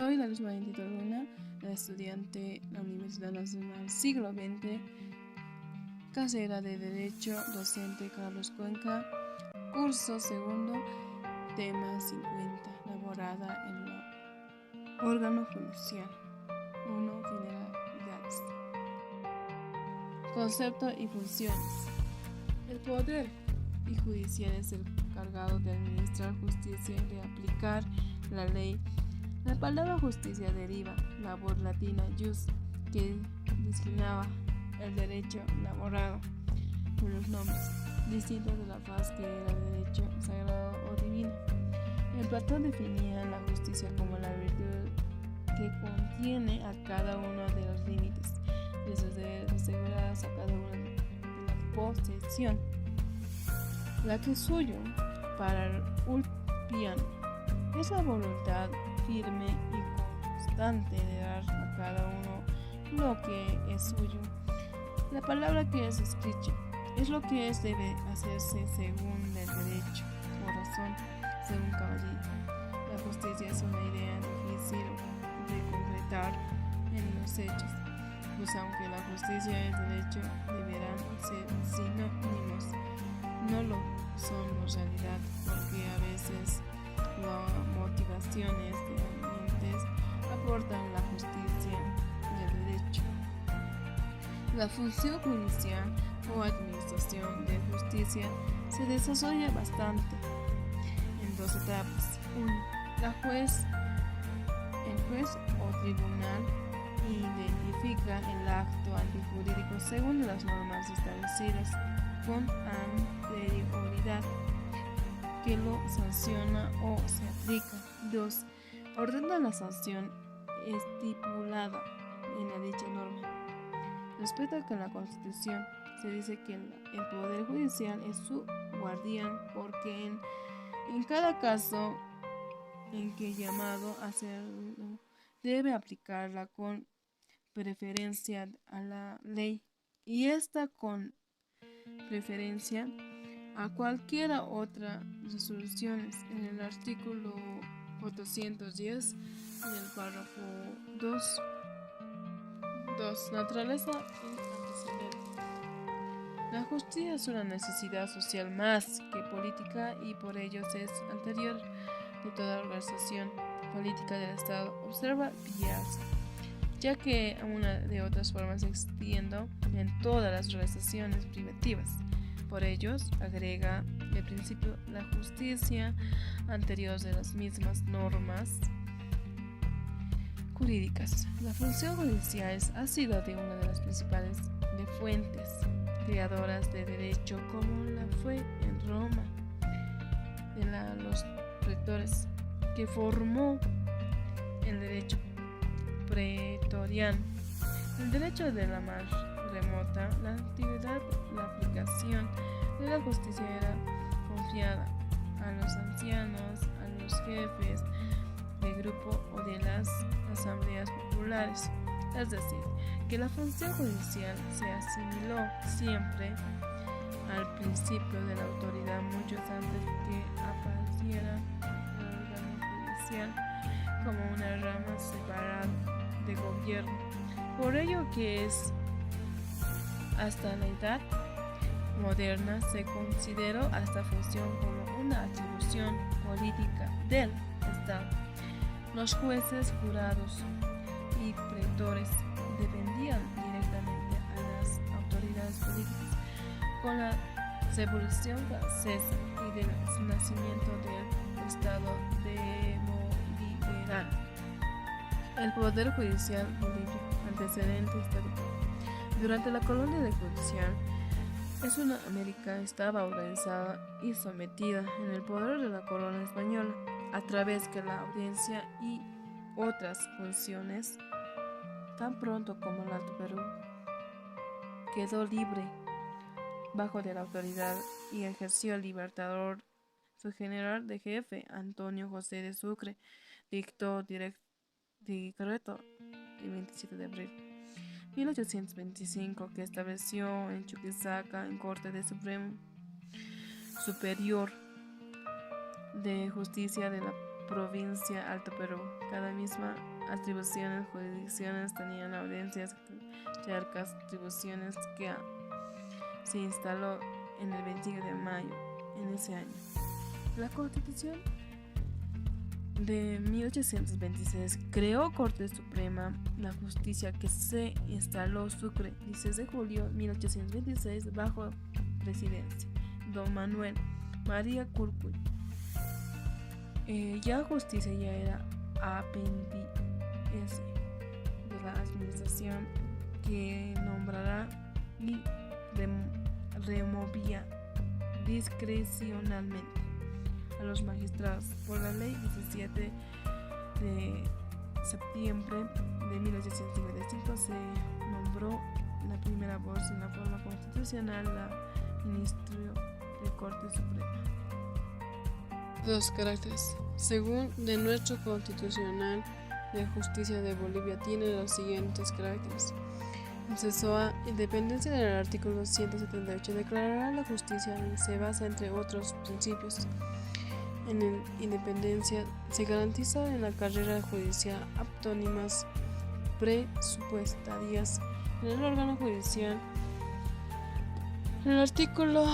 Soy Larisma Luna, la estudiante de la Universidad Nacional Siglo XX, carrera de Derecho, docente Carlos Cuenca, curso segundo, tema 50, elaborada en el órgano judicial. 1. Generalidades. Concepto y funciones. El poder judicial es el encargado de administrar justicia y de aplicar la ley. La palabra justicia deriva la voz latina jus, que designaba el derecho elaborado con los nombres distintos de la faz que era derecho sagrado o divino. El Platón definía la justicia como la virtud que contiene a cada uno de los límites de sus deberes asegurados a cada una de la posesión, la que es suyo para el ulpiano. Es la voluntad firme y constante de dar a cada uno lo que es suyo. La palabra que es escrita es lo que debe hacerse según el derecho o razón, según caballero. La justicia es una idea difícil de concretar en los hechos, pues aunque la justicia y el derecho deberán ser sinónimos, no lo son en realidad, porque a veces las motivaciones de ambientes aportan la justicia y el derecho. La función judicial o administración de justicia se desarrolla bastante en dos etapas. 1. El juez o tribunal identifica el acto antijurídico según las normas establecidas con anterioridad, que lo sanciona o se aplica. 2. Ordena la sanción estipulada en la dicha norma. Respecto a la Constitución, se dice que el Poder Judicial es su guardián, porque en cada caso en que llamado a hacerlo debe aplicarla con preferencia a la ley, y esta con preferencia a cualquiera otra resoluciones. En el artículo 410, en el párrafo 2, naturaleza y antecedente. La justicia es una necesidad social más que política y por ello es anterior de toda organización política del Estado. Observa Piazza, ya que una de otras formas existiendo en todas las organizaciones privativas. Por ellos, agrega el principio la justicia anterior de las mismas normas jurídicas. La función judicial ha sido de una de las principales de fuentes creadoras de derecho, como la fue en Roma de los pretores, que formó el derecho pretoriano. El derecho de la más remota, la antigüedad, la aplicación de la justicia era confiada a los ancianos, a los jefes de grupo o de las asambleas populares. Es decir, que la función judicial se asimiló siempre al principio de la autoridad mucho antes que apareciera el órgano judicial como una rama separada de gobierno. Por ello que es hasta la edad moderna se consideró a esta función como una atribución política del Estado. Los jueces, jurados y pretores dependían directamente a las autoridades políticas. Con la Revolución Francesa y del nacimiento del Estado demoliberal, el poder judicial libre. Antecedente histórico. Durante la colonia de judicial, América estaba organizada y sometida en el poder de la corona española, a través de la audiencia y otras funciones. Tan pronto como el Alto Perú quedó libre bajo de la autoridad y ejerció el libertador, su general de jefe, Antonio José de Sucre, dictó decreto el 27 de abril 1825 que estableció en Chuquisaca, en Corte de Supremo Superior de Justicia de la provincia Alto Perú. Cada misma atribuciones, jurisdicciones tenían audiencias, jerarcas, atribuciones que se instaló en el 25 de mayo en ese año. La Constitución de 1826 creó Corte Suprema, la justicia que se instaló Sucre 16 de julio 1826 bajo presidencia Don Manuel María Curcuy. Ya justicia ya era apéndice de la administración que nombrará y removía discrecionalmente a los magistrados. Por la ley 17 de septiembre de 1855 se nombró la primera voz en la forma constitucional la ministro de Corte Suprema. Dos caracteres. Según de nuestro Constitucional de Justicia de Bolivia tiene los siguientes caracteres. Inciso A. Independencia del artículo 178. Declarará la justicia se basa entre otros principios en la independencia. Se garantiza en la carrera judicial autónomas presupuestarias en el órgano judicial. En el artículo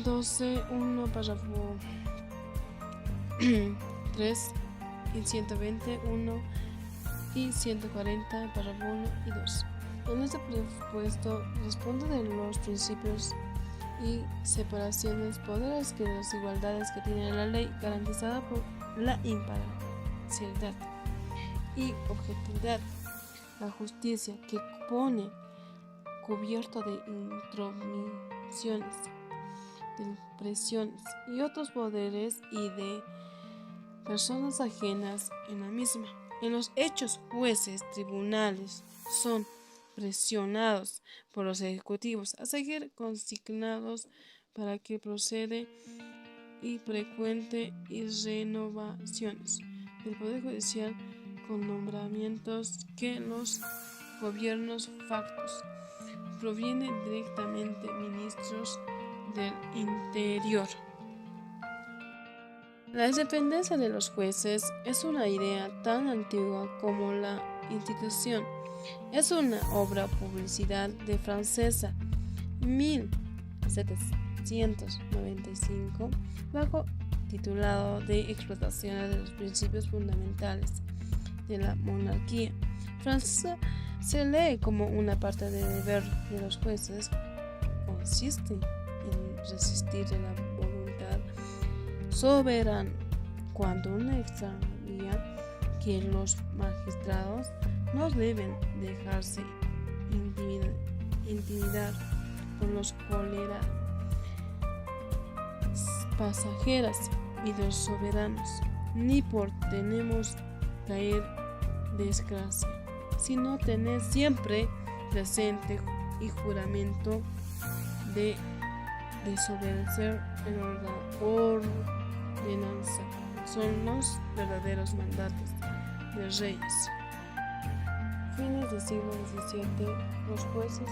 12.1 párrafo 3 y 121 y 140 párrafo 1 y 2. En este presupuesto responde de los principios y separaciones de poderes que las igualdades que tiene la ley garantizada por la imparcialidad y objetividad. La justicia que pone cubierto de intromisiones, de presiones y otros poderes y de personas ajenas en la misma. En los hechos, jueces, tribunales son presionados por los ejecutivos a seguir consignados para que procede y frecuente y renovaciones del Poder Judicial con nombramientos que los gobiernos factos provienen directamente ministros del Interior. La independencia de los jueces es una idea tan antigua como la institución. Es una obra publicidad de francesa 1795 bajo titulado de explotación de los principios fundamentales de la monarquía francesa. Se lee como una parte del deber de los jueces consiste en resistir de la voluntad soberana cuando una extraña que los magistrados no deben dejarse intimidar por los cóleras pasajeras y los soberanos, ni por tememos caer desgracia, sino tener siempre presente y juramento de desobedecer en ordenanza. Son los verdaderos mandatos de reyes. Fines del siglo XVII, los jueces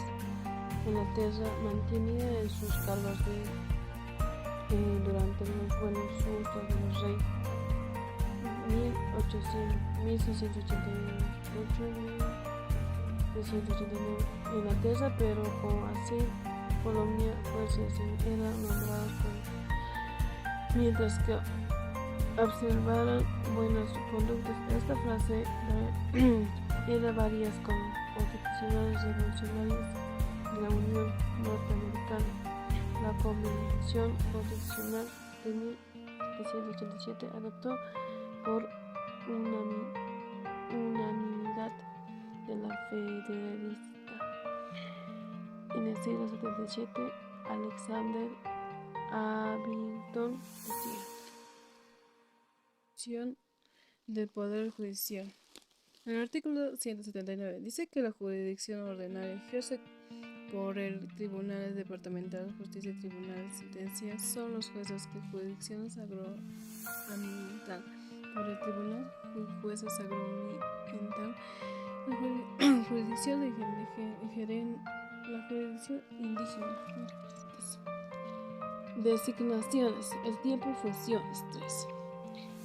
en la tierra mantenían en sus cargos durante los buenos usos de los reyes. 1689 en la tierra, pero como así Colombia jueces eran nombrados mientras que observaran buenas conductas. Esta frase era varias constitucionales revolucionarias de la Unión Norteamericana. La Convención Constitucional de 1787 adoptó por unanimidad de la Federalista. En el siglo 77, Alexander Hamilton decía: del Poder Judicial. En el artículo 179 dice que la jurisdicción ordinaria ejerce por el Tribunal Departamental de Justicia y Tribunal de Sentencia son los jueces que jurisdicciones agroambiental. Por el Tribunal Jueces Agroambiental, la jurisdicción la jurisdicción indígena. Designaciones. El tiempo funciones 3.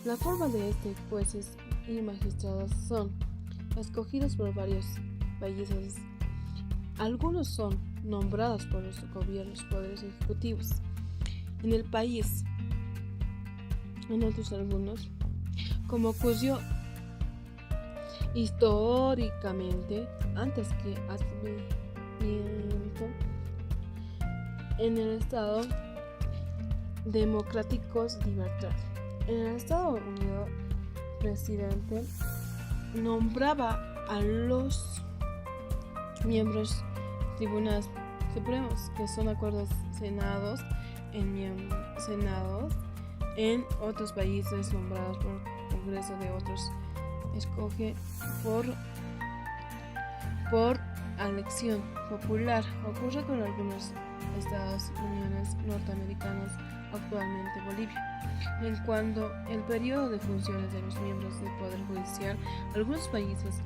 La forma de este jueces y magistrados son escogidos por varios países. Algunos son nombrados por los gobiernos, poderes ejecutivos en el país. En otros algunos, como ocurrió históricamente antes que advenimiento en el Estado democráticos libertad. En el Estados Unidos, presidente nombraba a los miembros tribunales supremos, que son acuerdos senados en otros países nombrados por Congreso de otros, escoge por elección popular. Ocurre con algunos Estados Unidos norteamericanos, actualmente Bolivia. En cuanto el periodo de funciones de los miembros del Poder Judicial, algunos países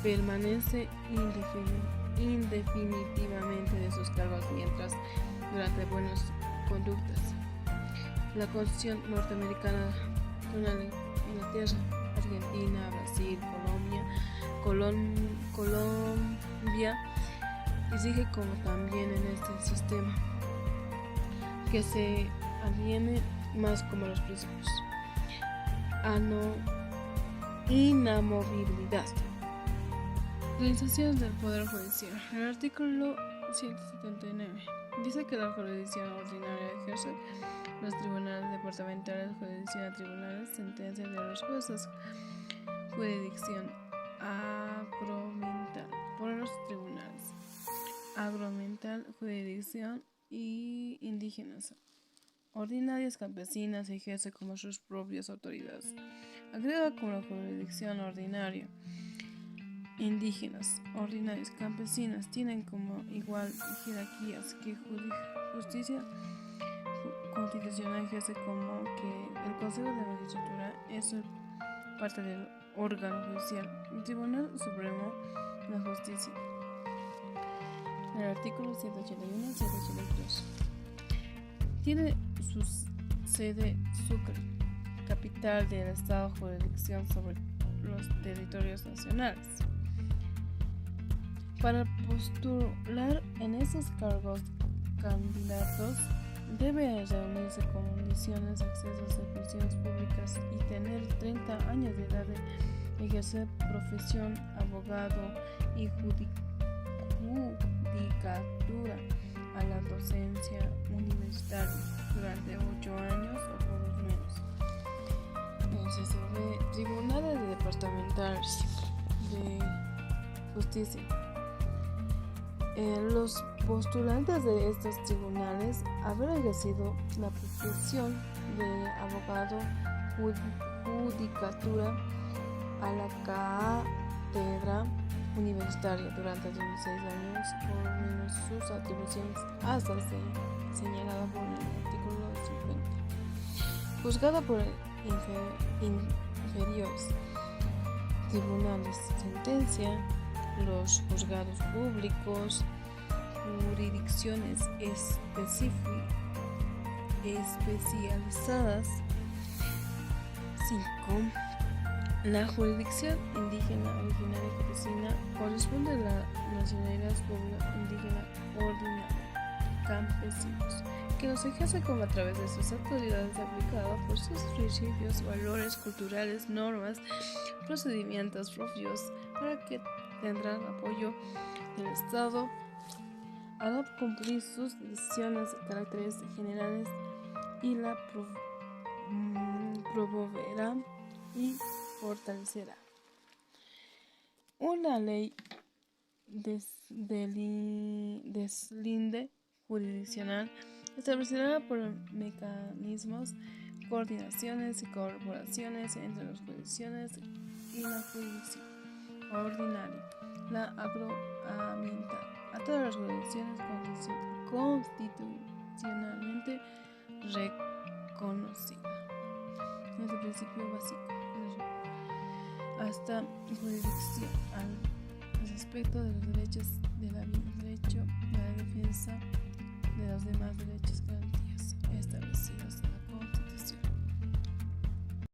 permanece indefinitivamente de sus cargos mientras durante buenas conductas. La Constitución norteamericana con Inglaterra, Argentina, Brasil, Colombia exige como también en este sistema que se aliene más como los principios inamovibilidad. Organización del Poder Judicial. El artículo 179 dice que la jurisdicción ordinaria ejerce los tribunales departamentales, jurisdicción a tribunales, sentencia de los jueces, jurisdicción agromental por los tribunales agromental, jurisdicción y indígenas ordinarias campesinas ejerce como sus propias autoridades. Agrega como la jurisdicción ordinaria indígenas, ordinarias, campesinas tienen como igual jerarquías que justicia constitucional ejerce como que el Consejo de Magistratura es parte del órgano judicial, el Tribunal Supremo, la Justicia. El artículo 181 y 182 tiene su sede Sucre, capital del Estado, jurisdicción sobre los territorios nacionales. Para postular en esos cargos, candidatos debe reunirse con condiciones, accesos a funciones públicas y tener 30 años de edad, de ejercer profesión, abogado y judicatura a la docencia universitaria durante 8 años o por lo menos. Entonces, sobre tribunales departamentales de justicia. Los postulantes de estos tribunales haber ejercido la profesión de abogado, judicatura a la cátedra universitaria durante 16 años, por lo menos sus atribuciones hasta señalada por el artículo 50. Juzgada por inferiores tribunales, sentencia, los juzgados públicos, jurisdicciones especializadas. 5. La jurisdicción indígena originaria campesina corresponde a la nacionalidad pueblo indígena ordinaria campesinos, que los ejerce como a través de sus autoridades aplicadas por sus principios, valores culturales, normas, procedimientos propios, para que tendrán apoyo del Estado al cumplir sus decisiones de caracteres generales y la promoverá y fortalecerá. Una ley deslinde jurisdiccional establecerá por mecanismos, coordinaciones y colaboraciones entre las jurisdicciones y la jurisdicción ordinaria, la agroambiental, a todas las jurisdicciones constitucionalmente reconocidas. Es el principio básico. Hasta jurisdicción al respecto de los derechos de la vida, derecho de la defensa de los demás derechos, garantías establecidos